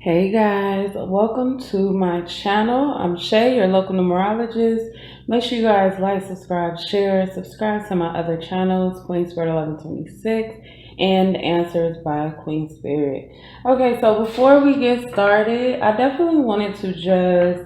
Hey guys, welcome to my channel. I'm Shay, your local numerologist. Make sure you guys like, subscribe, share, subscribe to my other channels, Queen Spirit 1126 and Answers by Queen Spirit. Okay, so before we get started, I definitely wanted to just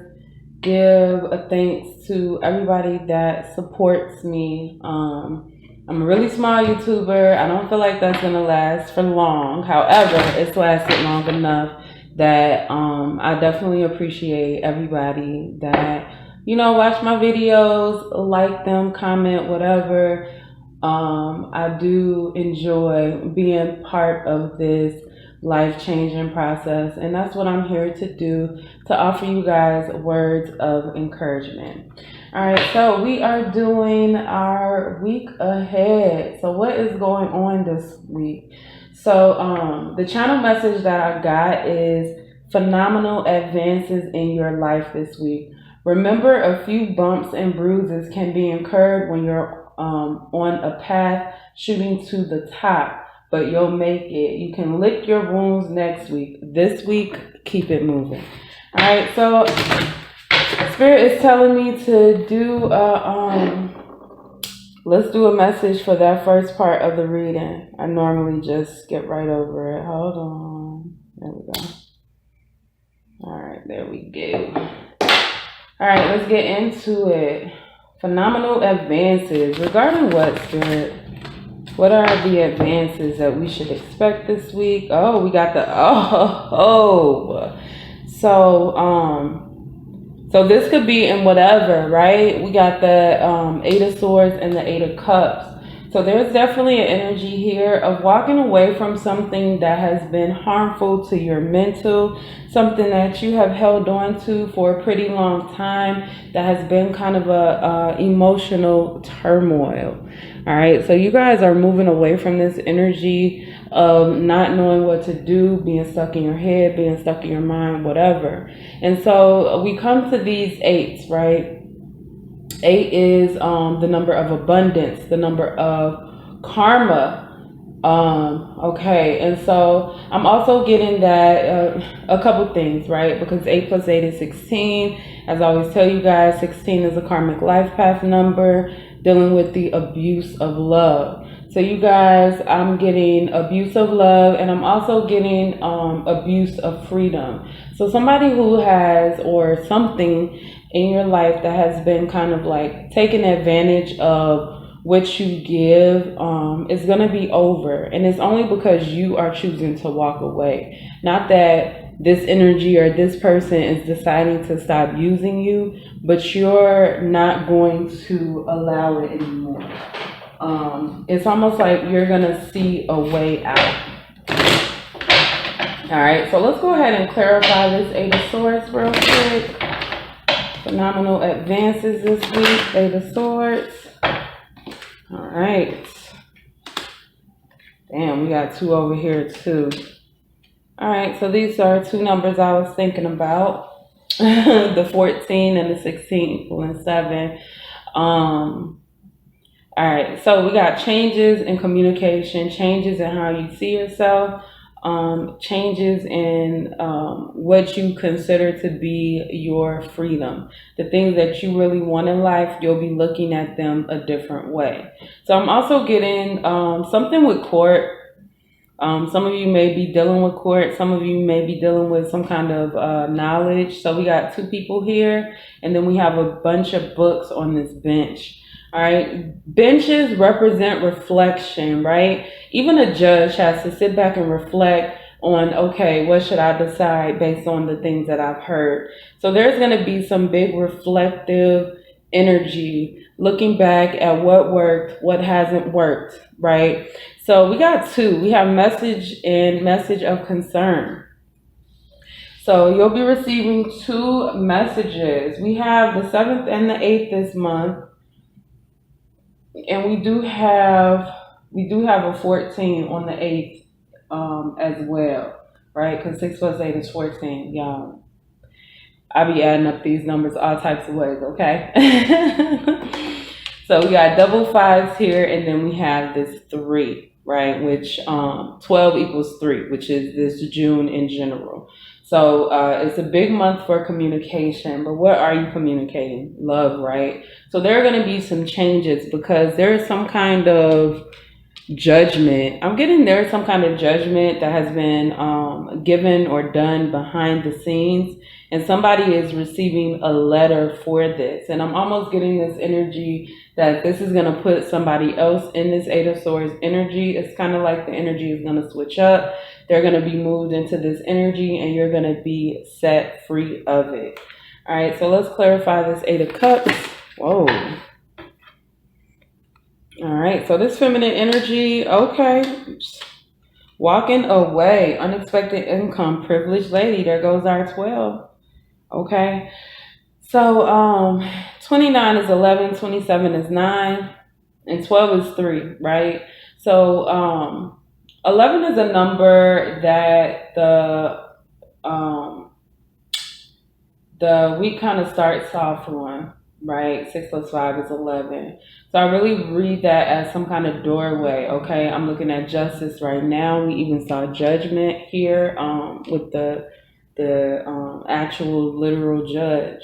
give a thanks to everybody that supports me. I'm a really small YouTuber. I don't feel like that's gonna last for long. However, it's lasted long enough that I definitely appreciate everybody that watch my videos, like them, comment, whatever. I do enjoy being part of this life-changing process, and that's what I'm here to do, to offer you guys words of encouragement. All right, so we are doing our week ahead. So what is going on this week? So the channel message that I got is phenomenal advances in your life this week. Remember, a few bumps and bruises can be incurred when you're on a path shooting to the top, but you'll make it. You can lick your wounds next week. This week, keep it moving. All right, so Spirit is telling me to do let's do a message for that first part of the reading. I normally just skip right over it. Hold on. There we go. All right, there we go. All right, let's get into it. Phenomenal advances. Regarding what, Spirit? What are the advances that we should expect this week? Oh, we got the So this could be in whatever, right? We got the Eight of Swords and the Eight of Cups. So there's definitely an energy here of walking away from something that has been harmful to your mental, something that you have held on to for a pretty long time that has been kind of a emotional turmoil. All right, so you guys are moving away from this energy of not knowing what to do, being stuck in your head, being stuck in your mind, whatever. And so we come to these eights, right? 8 is the number of abundance, the number of karma. Okay, and so I'm also getting that a couple things, right? Because 8 plus 8 is 16. As I always tell you guys, 16 is a karmic life path number dealing with the abuse of love. So you guys, I'm getting abuse of love, and I'm also getting abuse of freedom. So somebody who has, or something in your life that has been kind of like taking advantage of what you give is going to be over. And it's only because you are choosing to walk away. Not that this energy or this person is deciding to stop using you, but you're not going to allow it anymore. It's almost like you're going to see a way out. All right, so let's go ahead and clarify this Eight of Swords real quick. Phenomenal advances this week, Eight of Swords. All right. Damn, we got 2 over here too. All right, so these are 2 numbers I was thinking about. The 14 and the 16 equaling 7. All right, so we got changes in communication, changes in how you see yourself, changes in what you consider to be your freedom. The things that you really want in life, you'll be looking at them a different way. So I'm also getting something with court. Some of you may be dealing with court. Some of you may be dealing with some kind of knowledge. So we got 2 people here, and then we have a bunch of books on this bench. All right, benches represent reflection, right? Even a judge has to sit back and reflect on, okay, what should I decide based on the things that I've heard? So there's going to be some big reflective energy, looking back at what worked, what hasn't worked, right? So we got 2. We have message and message of concern. So you'll be receiving 2 messages. We have the 7th and the 8th this month. And we do have a 14 on the 8th as well, right? Because 6 plus 8 is 14, y'all. I be adding up these numbers all types of ways, okay? So we got double 5s here, and then we have this 3, right? Which 12 equals 3, which is this June in general. So it's a big month for communication, but what are you communicating? Love, right? So there are going to be some changes because there is some kind of judgment. I'm getting there's some kind of judgment that has been given or done behind the scenes, and somebody is receiving a letter for this. And I'm almost getting this energy that this is going to put somebody else in this Eight of Swords energy. It's kind of like the energy is going to switch up. They're going to be moved into this energy, and you're going to be set free of it. All right, so let's clarify this Eight of Cups. Whoa. All right, so this feminine energy, okay. Walking away, unexpected income, privileged lady. There goes our 12. Okay. So 29 is 11, 27 is 9, and 12 is 3, right? So 11 is a number that the week kind of starts off on, right? 6 plus 5 is 11. So I really read that as some kind of doorway, okay? I'm looking at justice right now. We even saw judgment here with the actual literal judge.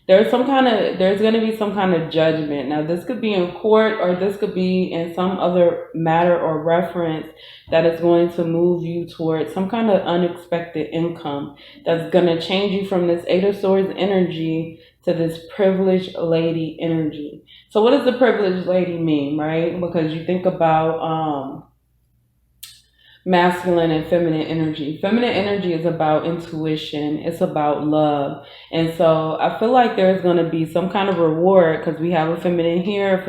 There's going to be some kind of judgment. Now, this could be in court or this could be in some other matter or reference that is going to move you towards some kind of unexpected income that's going to change you from this Eight of Swords energy to this privileged lady energy. So what does the privileged lady mean, right? Because you think about masculine and feminine energy. Feminine energy is about intuition. It's about love. And so I feel like there's going to be some kind of reward because we have a feminine here,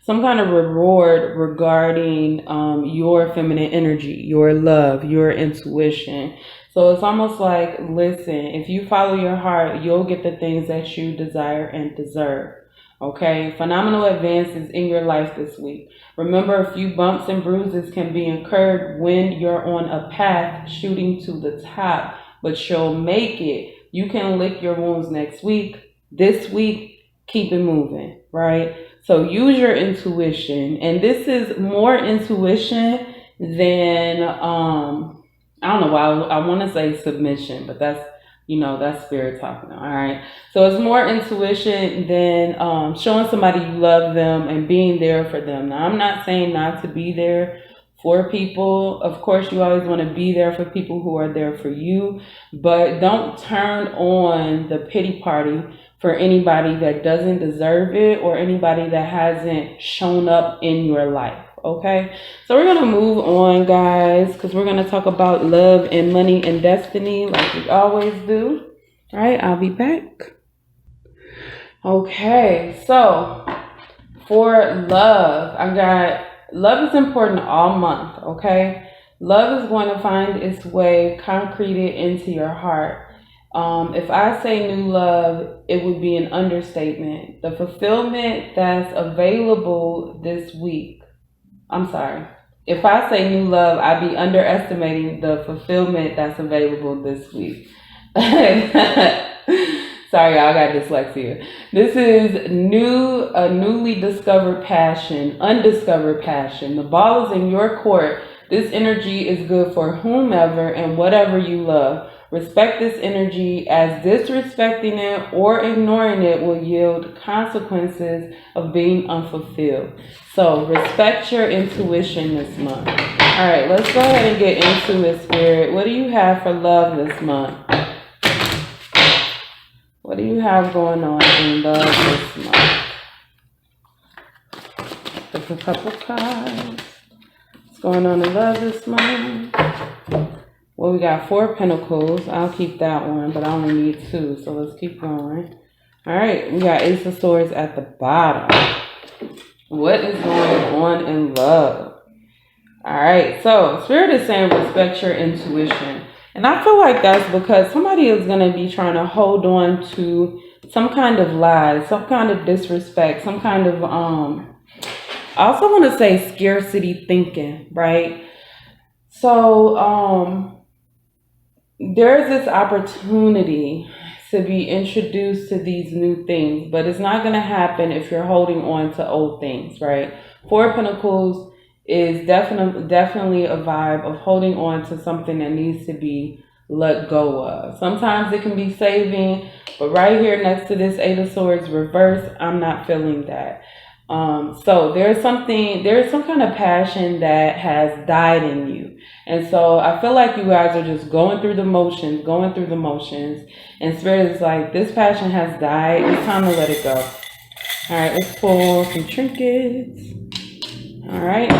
some kind of reward regarding your feminine energy, your love, your intuition. So it's almost like, listen, if you follow your heart, you'll get the things that you desire and deserve. Okay, phenomenal advances in your life this week. Remember, a few bumps and bruises can be incurred when you're on a path shooting to the top, but you'll make it. You can lick your wounds next week. This week, keep it moving, right? So use your intuition. And this is more intuition than, I don't know why I want to say submission, but that's spirit talking. All right. So it's more intuition than showing somebody you love them and being there for them. Now, I'm not saying not to be there for people. Of course, you always want to be there for people who are there for you, but don't turn on the pity party for anybody that doesn't deserve it or anybody that hasn't shown up in your life. Okay, so we're going to move on, guys, because we're going to talk about love and money and destiny like we always do. All right, I'll be back. Okay, so for love, I got love is important all month, okay? Love is going to find its way concreted into your heart. If I say new love, it would be an understatement. The fulfillment that's available this week. I'm sorry. If I say new love, I'd be underestimating the fulfillment that's available this week. Sorry, y'all, I got dyslexia. This is a newly discovered passion, undiscovered passion. The ball is in your court. This energy is good for whomever and whatever you love. Respect this energy, as disrespecting it or ignoring it will yield consequences of being unfulfilled. So respect your intuition this month. All right, let's go ahead and get into it, Spirit. What do you have for love this month? What do you have going on in love this month? There's a couple cards. What's going on in love this month? Well, we got 4 pentacles. I'll keep that one, but I only need 2, so let's keep going. All right, we got Ace of Swords at the bottom. What is going on in love? All right, so Spirit is saying respect your intuition. And I feel like that's because somebody is going to be trying to hold on to some kind of lie, some kind of disrespect, some kind of, I also want to say scarcity thinking, right? So, there's this opportunity to be introduced to these new things, but it's not going to happen if you're holding on to old things, right? 4 of Pentacles is definitely a vibe of holding on to something that needs to be let go of. Sometimes it can be saving, but right here next to this Eight of Swords reverse, I'm not feeling that. So there's some kind of passion that has died in you. And so I feel like you guys are just going through the motions. And Spirit is like, this passion has died. It's time to let it go. All right, let's pull some trinkets. All right.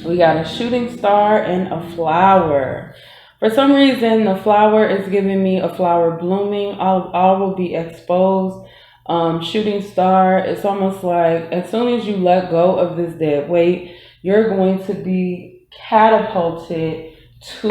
We got a shooting star and a flower. For some reason, the flower is giving me a flower blooming. All will be exposed. Shooting star, it's almost like as soon as you let go of this dead weight, you're going to be catapulted to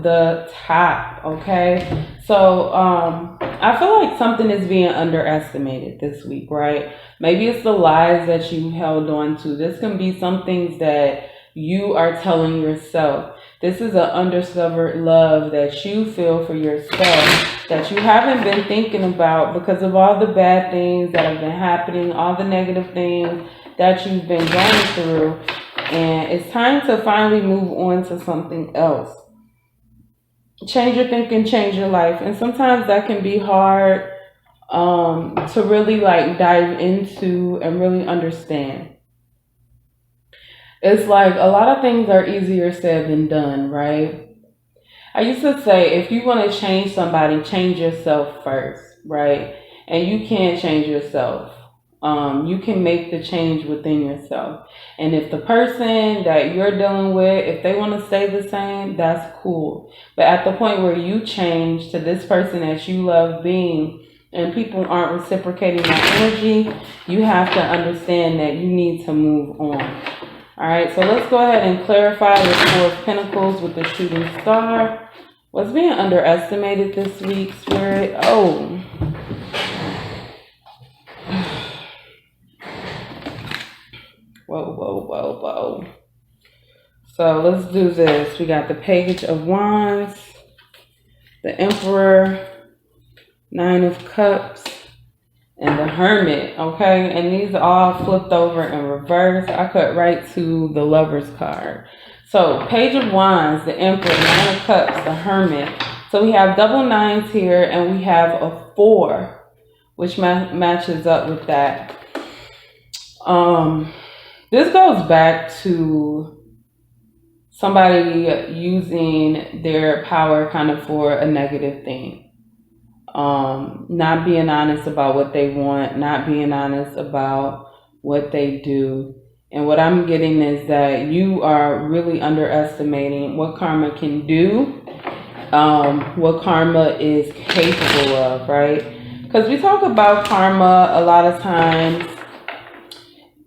the top, okay? So I feel like something is being underestimated this week, right? Maybe it's the lies that you held on to. This can be some things that you are telling yourself. This is an undiscovered love that you feel for yourself that you haven't been thinking about because of all the bad things that have been happening, all the negative things that you've been going through. And it's time to finally move on to something else. Change your thinking, change your life. And sometimes that can be hard to really like dive into and really understand. It's like a lot of things are easier said than done, right? I used to say, if you want to change somebody, change yourself first, right? And you can't change yourself. You can make the change within yourself. And if the person that you're dealing with, if they want to stay the same, that's cool. But at the point where you change to this person that you love being, and people aren't reciprocating that energy, you have to understand that you need to move on. All right, so let's go ahead and clarify the Four of Pentacles with the shooting star. What's being underestimated this week, Spirit? Oh. Whoa. So let's do this. We got the Page of Wands, the Emperor, Nine of Cups, and the Hermit, okay? And these all flipped over in reverse. I cut right to the Lover's card. So Page of Wands, the Emperor, Nine of Cups, the Hermit. So we have double nines here, and we have a 4, which matches up with that. This goes back to somebody using their power kind of for a negative thing. Not being honest about what they want, not being honest about what they do. And what I'm getting is that you are really underestimating what karma can do, what karma is capable of, right? Because we talk about karma a lot of times,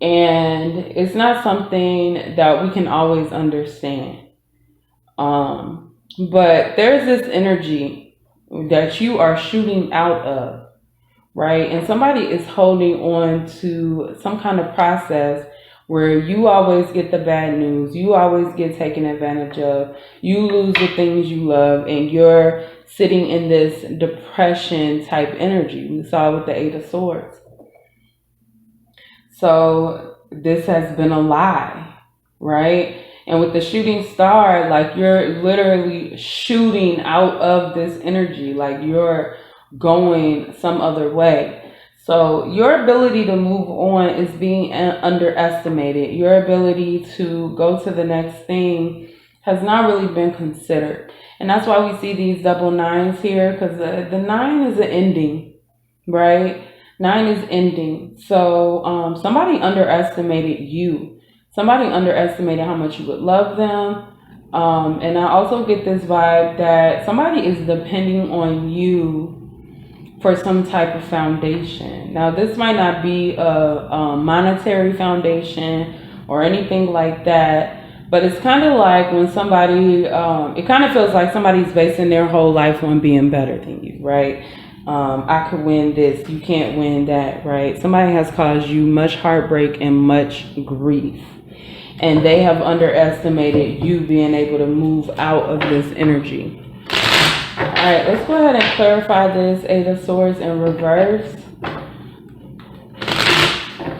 and it's not something that we can always understand. But there's this energy that you are shooting out of, right? And somebody is holding on to some kind of process where you always get the bad news, you always get taken advantage of, you lose the things you love, and you're sitting in this depression type energy. We saw it with the Eight of Swords. So this has been a lie, right? And with the shooting star, like you're literally shooting out of this energy, like you're going some other way. So your ability to move on is being underestimated. Your ability to go to the next thing has not really been considered. And that's why we see these double nines here, because the 9 is an ending, right? 9 is ending. So somebody underestimated you. Somebody underestimated how much you would love them. And I also get this vibe that somebody is depending on you for some type of foundation. Now, this might not be a monetary foundation or anything like that, but it's kind of like when somebody, it kind of feels like somebody's basing their whole life on being better than you, right? I could win this, you can't win that, right? Somebody has caused you much heartbreak and much grief. And they have underestimated you being able to move out of this energy. All right, let's go ahead and clarify this Eight of Swords in reverse.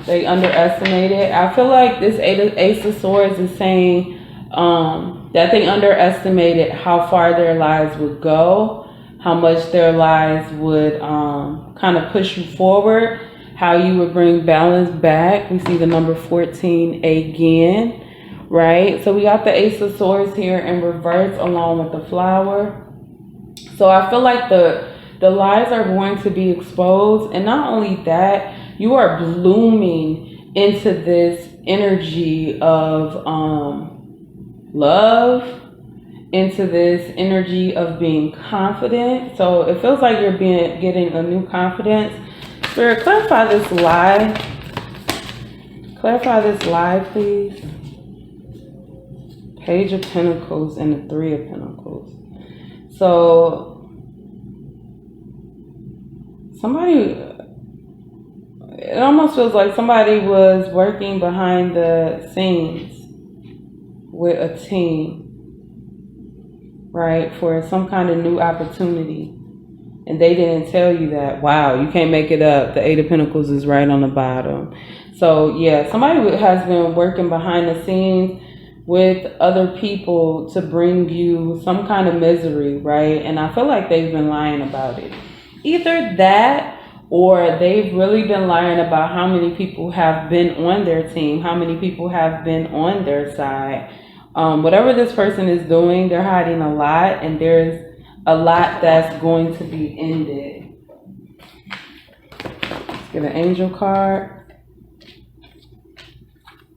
They underestimated. I feel like this Ace of Swords is saying that they underestimated how far their lives would go, how much their lives would kind of push you forward, how you would bring balance back. We see the number 14 again, right? So we got the Ace of Swords here in reverse along with the flower. So I feel like the lies are going to be exposed. And not only that, you are blooming into this energy of love, into this energy of being confident. So it feels like you're getting a new confidence. Spirit, clarify this lie. Clarify this lie, please. Page of Pentacles and the Three of Pentacles. So it almost feels like somebody was working behind the scenes with a team, right, for some kind of new opportunity. And they didn't tell you that. Wow, you can't make it up. The Eight of Pentacles is right on the bottom. So yeah, somebody has been working behind the scenes with other people to bring you some kind of misery, right? And I feel like they've been lying about it. Either that, or they've really been lying about how many people have been on their team, how many people have been on their side. Whatever this person is doing, they're hiding a lot, and there's a lot that's going to be ended. Let's get an angel card.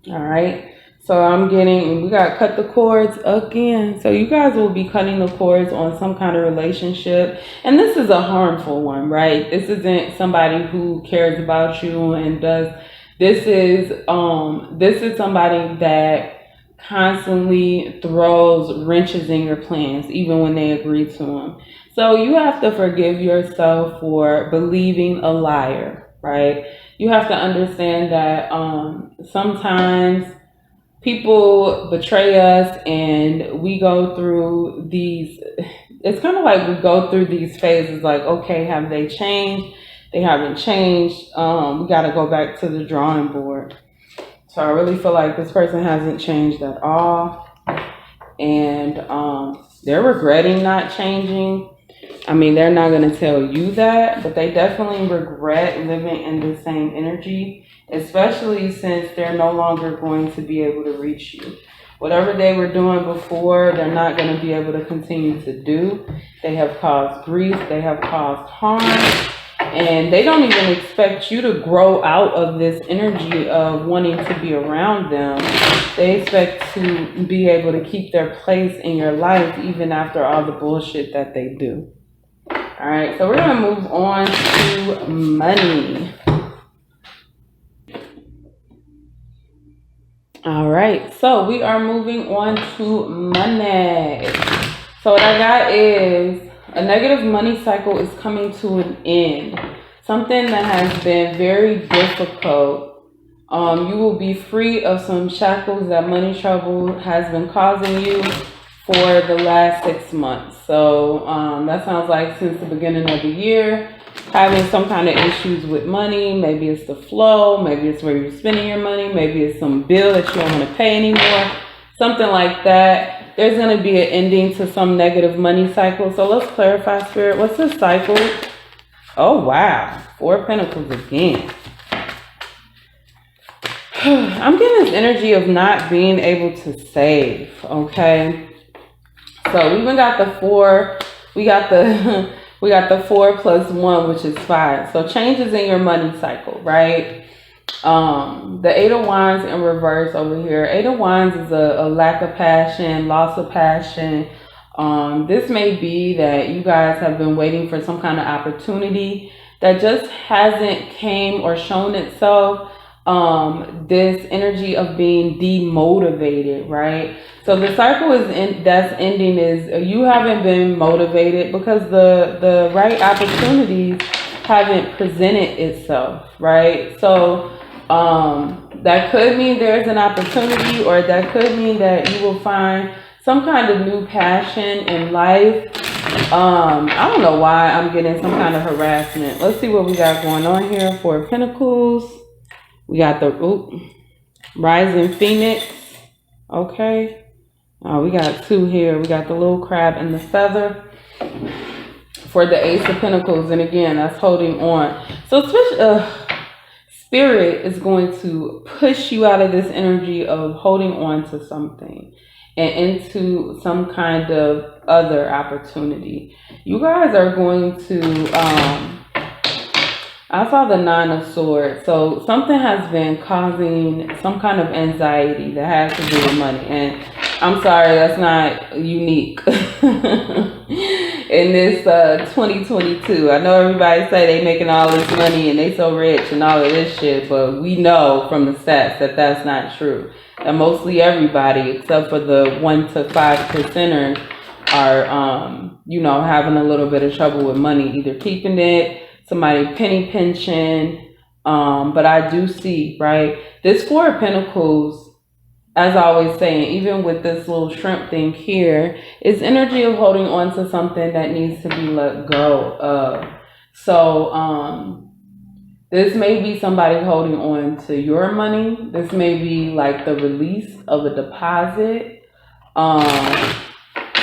All right. So we got cut the cords again. So you guys will be cutting the cords on some kind of relationship. And this is a harmful one, right? This isn't somebody who cares about you and does, this is somebody that constantly throws wrenches in your plans, even when they agree to them. So you have to forgive yourself for believing a liar, right? You have to understand that sometimes people betray us, and we go through these, it's kind of like we go through these phases like, okay, have they changed? They haven't changed. We got to go back to the drawing board. So I really feel like this person hasn't changed at all. And they're regretting not changing. I mean, they're not going to tell you that, but they definitely regret living in the same energy, especially since they're no longer going to be able to reach you. Whatever they were doing before, they're not going to be able to continue to do. They have caused grief. They have caused harm. And they don't even expect you to grow out of this energy of wanting to be around them. They expect to be able to keep their place in your life even after all the bullshit that they do. All right, so we're going to move on to money. All right, so we are moving on to money. So what I got is a negative money cycle is coming to an end. Something that has been very difficult. You will be free of some shackles that money trouble has been causing you for the last 6 months. So that sounds like since the beginning of the year, having some kind of issues with money. Maybe it's the flow, maybe it's where you're spending your money, maybe it's some bill that you don't want to pay anymore, something like that. There's going to be an ending to some negative money cycle. So let's clarify, Spirit. What's the cycle? Oh, wow. 4 of Pentacles again. I'm getting this energy of not being able to save, okay? So we even got the 4. We got the 4 plus 1, which is 5. So changes in your money cycle, right? The 8 of Wands in reverse over here. 8 of Wands is a lack of passion, loss of passion. This may be that you guys have been waiting for some kind of opportunity that just hasn't came or shown itself. This energy of being demotivated, right? So the cycle that's ending is you haven't been motivated because the right opportunities haven't presented itself, right? So that could mean there's an opportunity, or that could mean that you will find some kind of new passion in life. I don't know why I'm getting some kind of harassment. Let's see what we got going on here. 4 of Pentacles. We got the Rising Phoenix. Okay. We got two here. We got the little crab and the feather for the Ace of Pentacles. And again, that's holding on. So Spirit is going to push you out of this energy of holding on to something and into some kind of other opportunity. You guys are going to, I saw the Nine of Swords. So something has been causing some kind of anxiety that has to do with money. And I'm sorry, that's not unique in this 2022. I know everybody say they making all this money and they so rich and all of this shit, but we know from the stats that that's not true. And mostly everybody, except for the 1 to 5%ers, are having a little bit of trouble with money, either keeping it, somebody penny pinching. But I do see, right, this Four of Pentacles, as I always saying, even with this little shrimp thing here, is energy of holding on to something that needs to be let go of. So this may be somebody holding on to your money. This may be like the release of a deposit.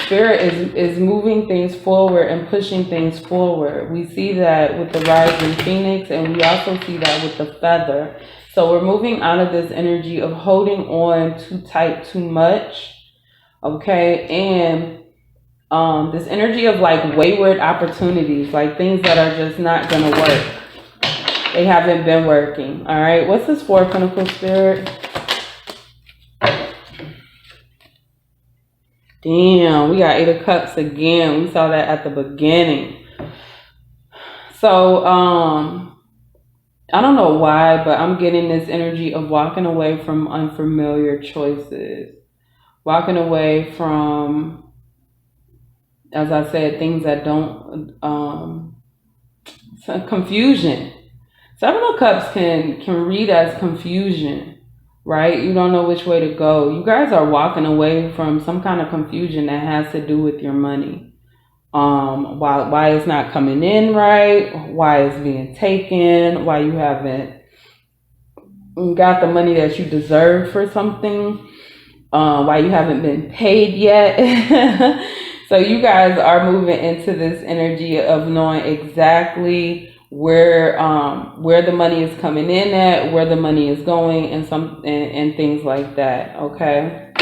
Spirit is moving things forward and pushing things forward. We see that with the rising phoenix, and we also see that with the feather. So we're moving out of this energy of holding on too tight, too much. Okay. And this energy of like wayward opportunities, like things that are just not going to work. They haven't been working. All right. What's this Four of Pentacles, Spirit? Damn, we got Eight of Cups again. We saw that at the beginning. So, I don't know why, but I'm getting this energy of walking away from unfamiliar choices. Walking away from, as I said, things that don't, confusion. Seven of Cups can read as confusion, right? You don't know which way to go. You guys are walking away from some kind of confusion that has to do with your money. Why it's not coming in right, why it's being taken, why you haven't got the money that you deserve for something, why you haven't been paid yet. So you guys are moving into this energy of knowing exactly where the money is coming in at, where the money is going, and things like that. Okay.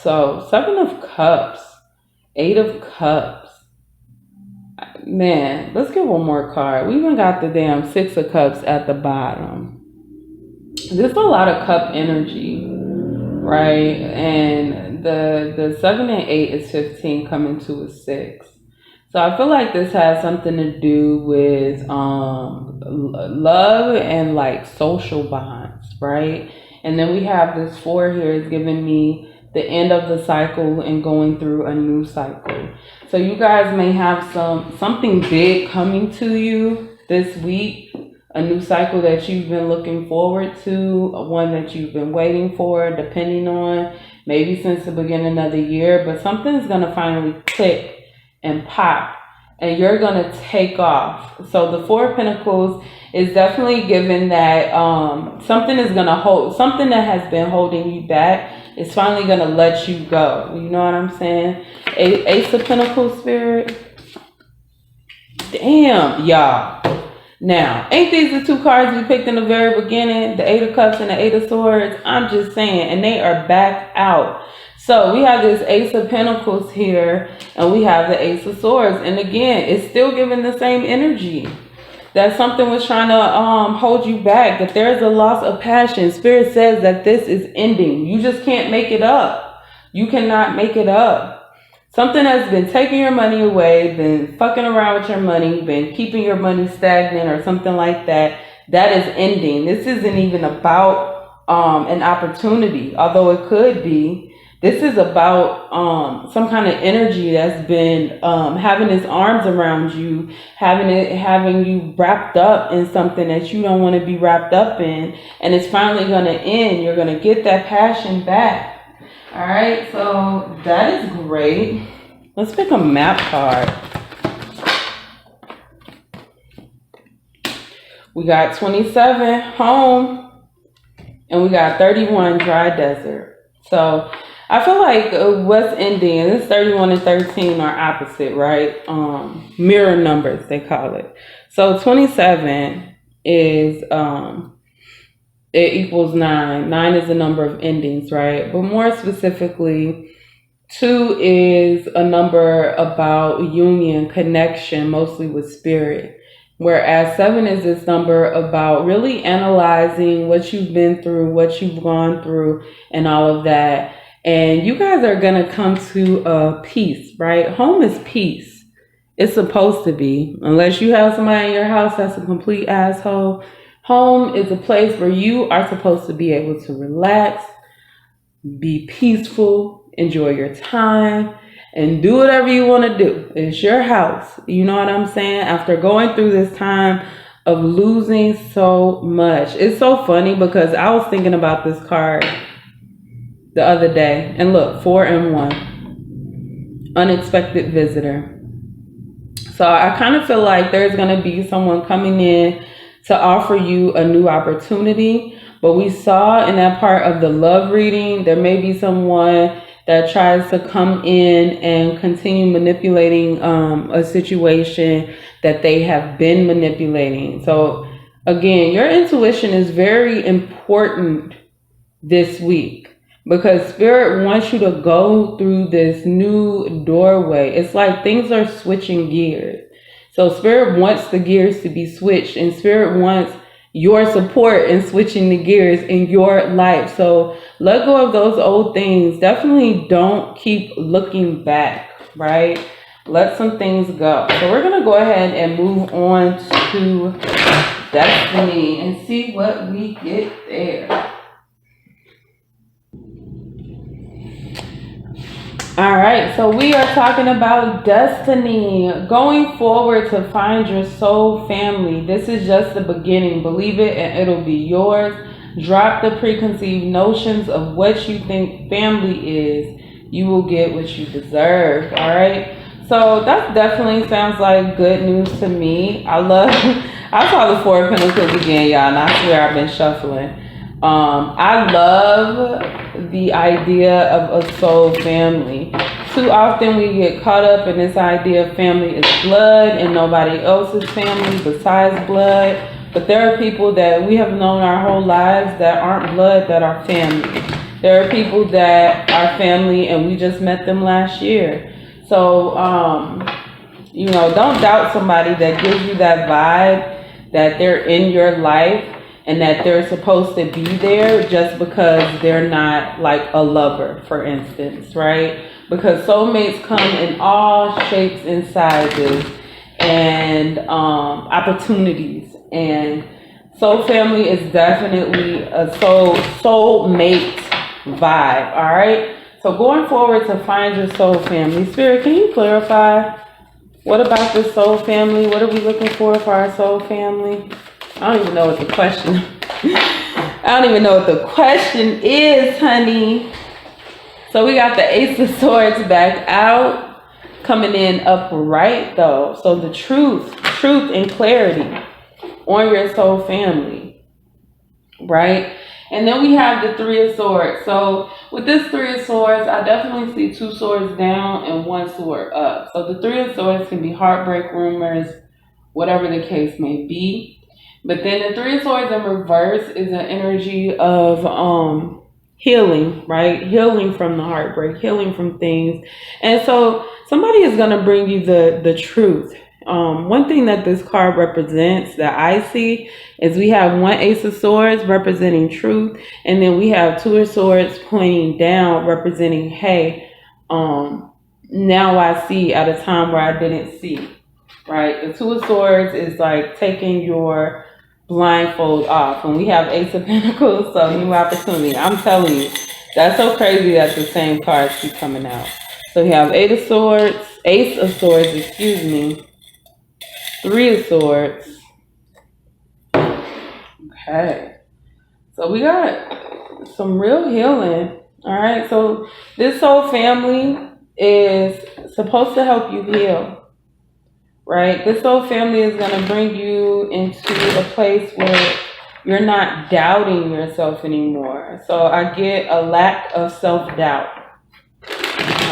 So Seven of Cups, Eight of Cups. Man, let's get one more card. We even got the damn Six of Cups at the bottom. There's a lot of cup energy, right? And the 7 and 8 is 15 coming to a 6. So I feel like this has something to do with love and like social bonds, right? And then we have this 4 here is giving me the end of the cycle and going through a new cycle. So you guys may have something big coming to you this week, a new cycle that you've been looking forward to, one that you've been waiting for, depending on maybe since the beginning of the year, but something's going to finally click and pop and you're going to take off. So the Four of Pentacles is definitely given that something is going to hold, something that has been holding you back is finally going to let you go. You know what I'm saying? Ace of Pentacles, Spirit. Damn, y'all. Now, ain't these the 2 cards we picked in the very beginning? The Eight of Cups and the Eight of Swords? I'm just saying. And they are back out. So we have this Ace of Pentacles here. And we have the Ace of Swords. And again, it's still giving the same energy. That something was trying to hold you back. That there's a loss of passion. Spirit says that this is ending. You just can't make it up. You cannot make it up. Something has been taking your money away, been fucking around with your money, been keeping your money stagnant or something like that. That is ending. This isn't even about an opportunity, although it could be. This is about some kind of energy that's been having its arms around you, having you wrapped up in something that you don't want to be wrapped up in, and it's finally going to end. You're going to get that passion back. All right, so that is great. Let's pick a map card. We got 27, home, and we got 31, dry desert. So I feel like what's ending, and this 31 and 13 are opposite, right? Mirror numbers, they call it. So 27 is, it equals 9. 9 is the number of endings, right? But more specifically, 2 is a number about union, connection, mostly with spirit. Whereas 7 is this number about really analyzing what you've been through, what you've gone through, and all of that. And you guys are going to come to a peace, right? Home is peace. It's supposed to be. Unless you have somebody in your house that's a complete asshole. Home is a place where you are supposed to be able to relax, be peaceful, enjoy your time, and do whatever you want to do. It's your house. You know what I'm saying? After going through this time of losing so much. It's so funny because I was thinking about this card the other day. And look, 4 and 1. Unexpected visitor. So I kind of feel like there's going to be someone coming in to offer you a new opportunity. But we saw in that part of the love reading, there may be someone that tries to come in and continue manipulating a situation that they have been manipulating. So again, your intuition is very important this week because Spirit wants you to go through this new doorway. It's like things are switching gears. So Spirit wants the gears to be switched, and Spirit wants your support in switching the gears in your life. So let go of those old things. Definitely don't keep looking back, right? Let some things go. So we're going to go ahead and move on to Destiny and see what we get there. All right, so we are talking about destiny. Going forward to find your soul family. This is just the beginning. Believe it and it'll be yours. Drop the preconceived notions of what you think family is. You will get what you deserve. All right. So that definitely sounds like good news to me. I saw the 4 of Pentacles again, y'all, and I swear I've been shuffling. I love the idea of a soul family. Too often we get caught up in this idea of family is blood and nobody else's family besides blood. But there are people that we have known our whole lives that aren't blood, that are family. There are people that are family and we just met them last year. So, don't doubt somebody that gives you that vibe that they're in your life and that they're supposed to be there just because they're not like a lover, for instance, right? Because soulmates come in all shapes and sizes and opportunities. And soul family is definitely a soulmate vibe, all right? So going forward to find your soul family. Spirit, can you clarify what about this soul family? What are we looking for our soul family? I don't even know what the question is, honey. So we got the Ace of Swords back out, coming in upright though. So the truth and clarity on your soul family, right? And then we have the 3 of Swords. So with this 3 of Swords, I definitely see 2 swords down and 1 sword up. So the 3 of Swords can be heartbreak, rumors, whatever the case may be. But then the 3 of Swords in reverse is an energy of healing, right? Healing from the heartbreak, healing from things. And so somebody is going to bring you the truth. One thing that this card represents that I see is we have 1 Ace of Swords representing truth. And then we have 2 of Swords pointing down representing, hey, now I see at a time where I didn't see, right? The 2 of Swords is like taking your blindfold off. And we have Ace of Pentacles, so new opportunity. I'm telling you, that's so crazy that the same cards keep coming out. So we have Ace of Swords, 3 of Swords. Okay. So we got some real healing. All right. So this soul family is supposed to help you heal. Right? This soul family is going to bring you into a place where you're not doubting yourself anymore. So I get a lack of self-doubt.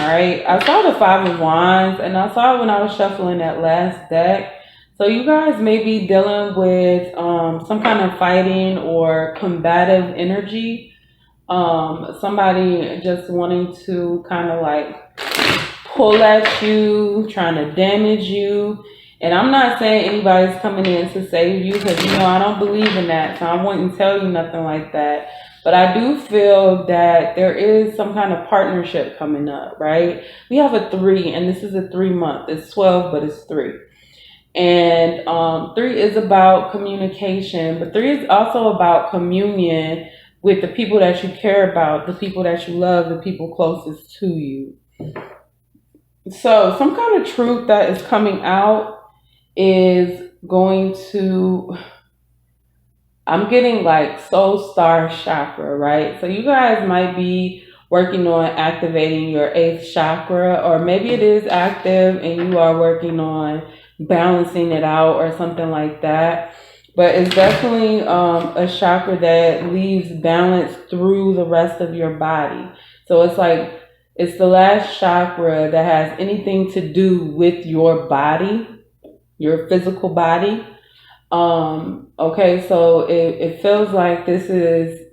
right? I saw the Five of Wands, and I saw it when I was shuffling that last deck. So you guys may be dealing with some kind of fighting or combative energy. Somebody just wanting to kind of like pull at you, trying to damage you. And I'm not saying anybody's coming in to save you, because I don't believe in that. So I wouldn't tell you nothing like that. But I do feel that there is some kind of partnership coming up, right? We have a 3, and this is a 3-month. It's 12, but it's 3. And 3 is about communication, but 3 is also about communion with the people that you care about, the people that you love, the people closest to you. So some kind of truth that is coming out is going to, I'm getting like soul star chakra, right? So you guys might be working on activating your 8th chakra, or maybe it is active and you are working on balancing it out or something like that. But it's definitely a chakra that leaves balance through the rest of your body. So it's like, it's the last chakra that has anything to do with your body, your physical body. Okay, so it feels like this is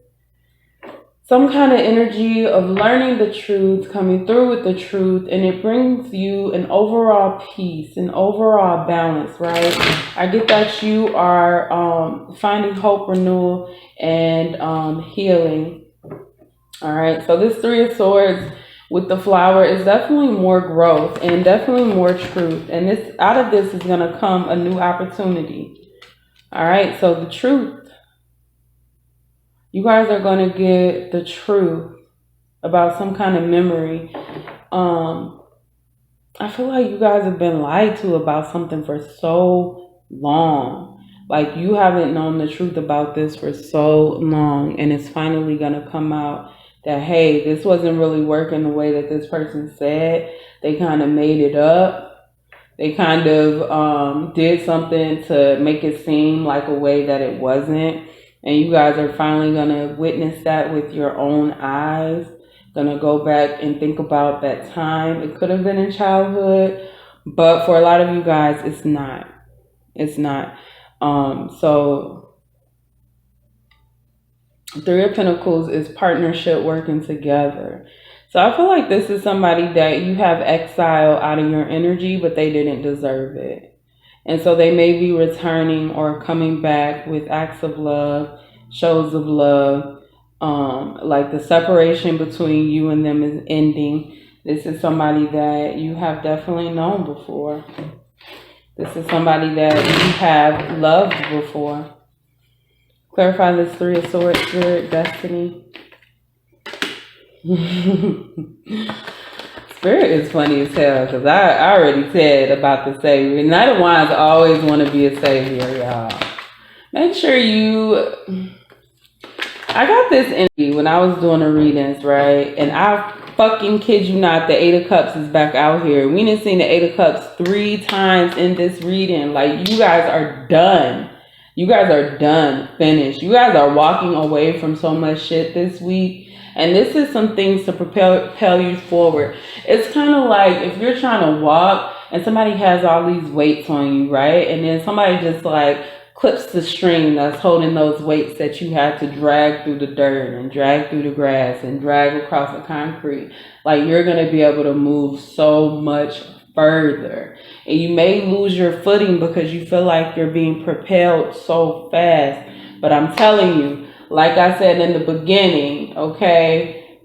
some kind of energy of learning the truth, coming through with the truth, and it brings you an overall peace, an overall balance, right? I get that you are finding hope, renewal, and healing. All right, so this 3 of Swords with the flower is definitely more growth and definitely more truth. And this, out of this is going to come a new opportunity. All right, so the truth. You guys are going to get the truth about some kind of memory. I feel like you guys have been lied to about something for so long. Like you haven't known the truth about this for so long, and it's finally going to come out that, hey, this wasn't really working the way that this person said. They kind of made it up. They kind of did something to make it seem like a way that it wasn't. And you guys are finally going to witness that with your own eyes. Going to go back and think about that time. It could have been in childhood, but for a lot of you guys, it's not. It's not. So 3 of Pentacles is partnership, working together. So I feel like this is somebody that you have exiled out of your energy, but they didn't deserve it. And so they may be returning or coming back with acts of love, shows of love. Like the separation between you and them is ending. This is somebody that you have definitely known before. This is somebody that you have loved before. Clarify this 3 of Swords, Spirit, Destiny. Spirit is funny as hell, because I already said about the Savior. Knight of Wands always want to be a Savior, y'all. Make sure you... I got this energy when I was doing the readings, right? And I fucking kid you not, the 8 of Cups is back out here. We done seen the 8 of Cups 3 times in this reading. Like, you guys are done. You guys are done, finished. You guys are walking away from so much shit this week. And this is some things to propel you forward. It's kind of like if you're trying to walk and somebody has all these weights on you, right? And then somebody just like clips the string that's holding those weights that you had to drag through the dirt and drag through the grass and drag across the concrete. Like, you're going to be able to move so much further. And you may lose your footing because you feel like you're being propelled so fast. But I'm telling you, like I said in the beginning, okay,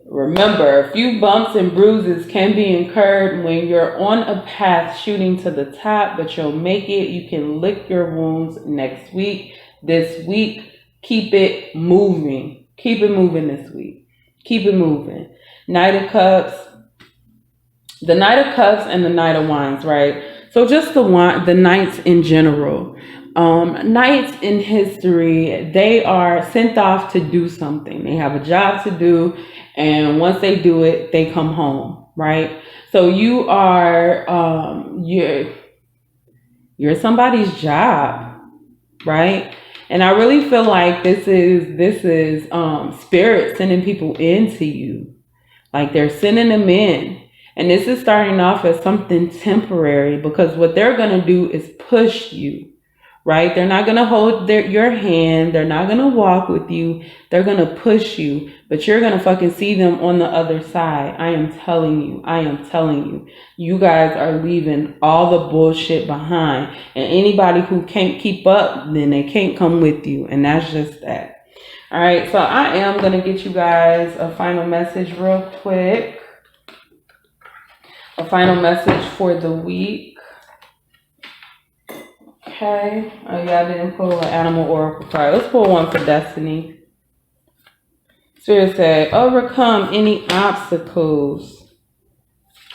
remember, a few bumps and bruises can be incurred when you're on a path shooting to the top, but you'll make it. You can lick your wounds next week. This week, keep it moving. Keep it moving this week. Keep it moving. Knight of Cups. The Knight of Cups and the Knight of Wands, right? So just the Knights in general. Knights in history, they are sent off to do something. They have a job to do, and once they do it, they come home, right? So you are you're somebody's job, right? And I really feel like this is spirit sending people into you. Like, they're sending them in. And this is starting off as something temporary, because what they're going to do is push you, right? They're not going to hold your hand. They're not going to walk with you. They're going to push you, but you're going to fucking see them on the other side. I am telling you. I am telling you. You guys are leaving all the bullshit behind. And anybody who can't keep up, then they can't come with you. And that's just that. All right. So I am going to get you guys a final message real quick. A final message for the week. Okay. Oh yeah, I didn't pull an animal oracle card. Let's pull one for destiny. Spirit said, overcome any obstacles.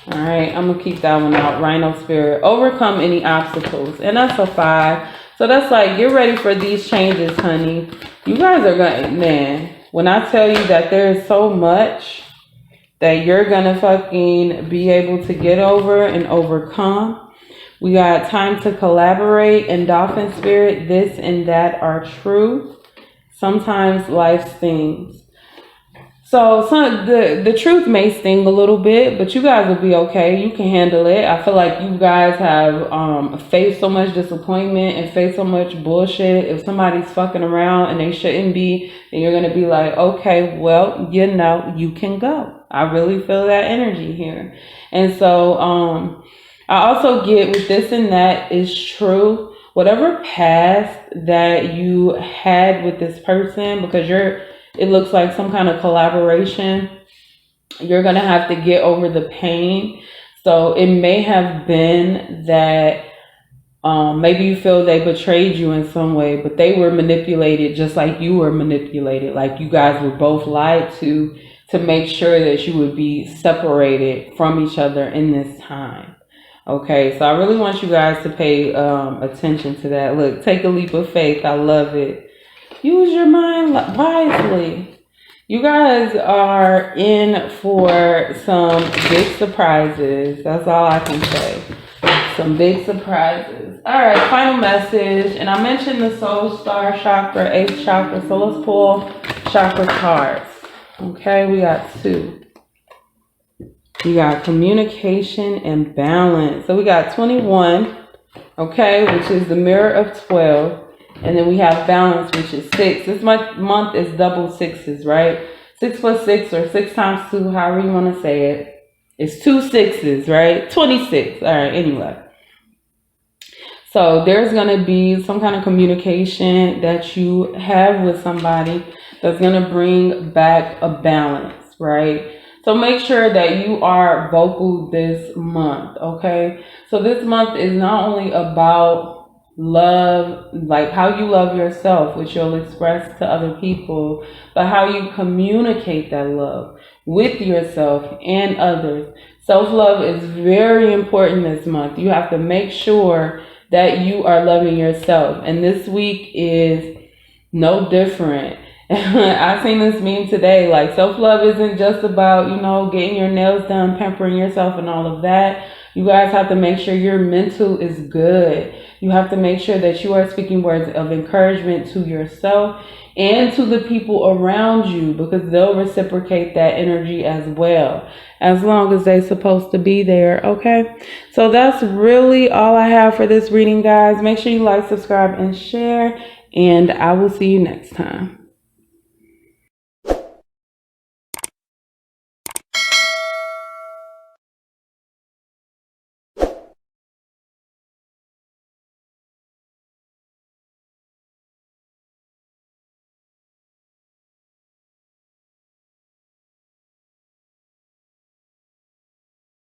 All right, I'm gonna keep that one out. Rhino spirit, overcome any obstacles, and that's a 5. So that's like, get ready for these changes, honey. You guys are gonna, man. When I tell you that there's so much that you're gonna fucking be able to get over and overcome. We got time to collaborate, and dolphin spirit, this and that are true. Sometimes life stings. So the truth may sting a little bit, but you guys will be okay. You can handle it. I feel like you guys have faced so much disappointment and faced so much bullshit. If somebody's fucking around and they shouldn't be, then you're going to be like, okay, well, you know, you can go. I really feel that energy here. And so I also get with this and that is true. Whatever past that you had with this person, because it looks like some kind of collaboration, you're going to have to get over the pain. So it may have been that maybe you feel they betrayed you in some way, but they were manipulated just like you were manipulated. Like you guys were both lied to make sure that you would be separated from each other in this time. Okay, so I really want you guys to pay attention to that. Look, take a leap of faith. I love it. Use your mind wisely. You guys are in for some big surprises. That's all I can say. Some big surprises. All right, final message. And I mentioned the soul star chakra, 8th chakra. So let's pull chakra cards. Okay, we got 2. We got communication and balance. So we got 21, okay, which is the mirror of 12. And then we have balance, which is 6. This month is double 6s, right? 6 plus 6 or 6 times 2, however you want to say it. It's 2 6s, right? 26. All right, anyway. So there's going to be some kind of communication that you have with somebody that's going to bring back a balance, right? So make sure that you are vocal this month, okay? So this month is not only about love, like how you love yourself, which you'll express to other people, but how you communicate that love with yourself and others. Self-love is very important this month. You have to make sure that you are loving yourself. And this week is no different. I seen this meme today, like self-love isn't just about, you know, getting your nails done, pampering yourself and all of that. You guys have to make sure your mental is good. You have to make sure that you are speaking words of encouragement to yourself and to the people around you, because they'll reciprocate that energy as well, as long as they're supposed to be there, okay? So that's really all I have for this reading, guys. Make sure you like, subscribe, and share, and I will see you next time.